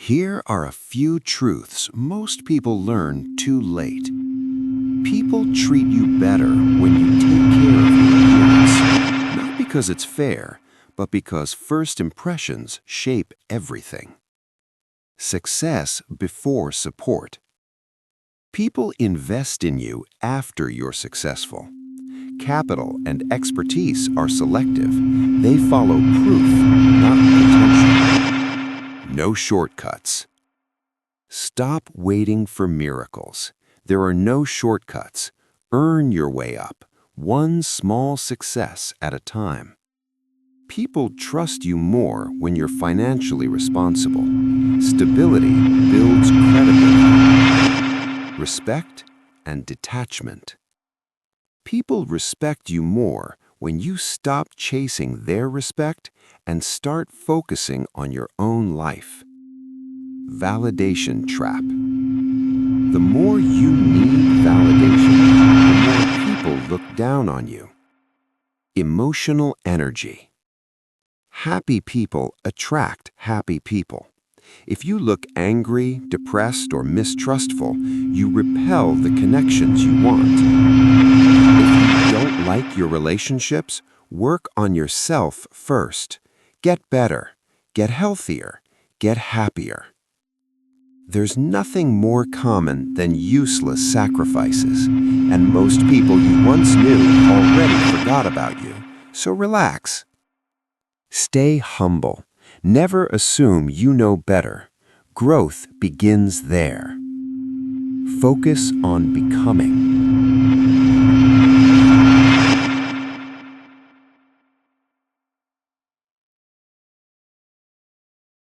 Here are a few truths most people learn too late. People treat you better when you take care of your appearance, not because it's fair, but because first impressions shape everything. Success before support. People invest in you after you're successful. Capital and expertise are selective. They follow proof, not potential. No shortcuts. Stop waiting for miracles. There are no shortcuts. Earn your way up, one small success at a time. People trust you more when you're financially responsible. Stability builds credibility, respect, and detachment. People respect you more when you stop chasing their respect and start focusing on your own life. Validation trap. The more you need validation, the more people look down on you. Emotional energy. Happy people attract happy people. If you look angry, depressed, or mistrustful, you repel the connections you want. If you don't like your relationships, work on yourself first. Get better, get healthier, get happier. There's nothing more common than useless sacrifices, and most people you once knew already forgot about you, so relax. Stay humble. Never assume you know better. Growth begins there. Focus on becoming.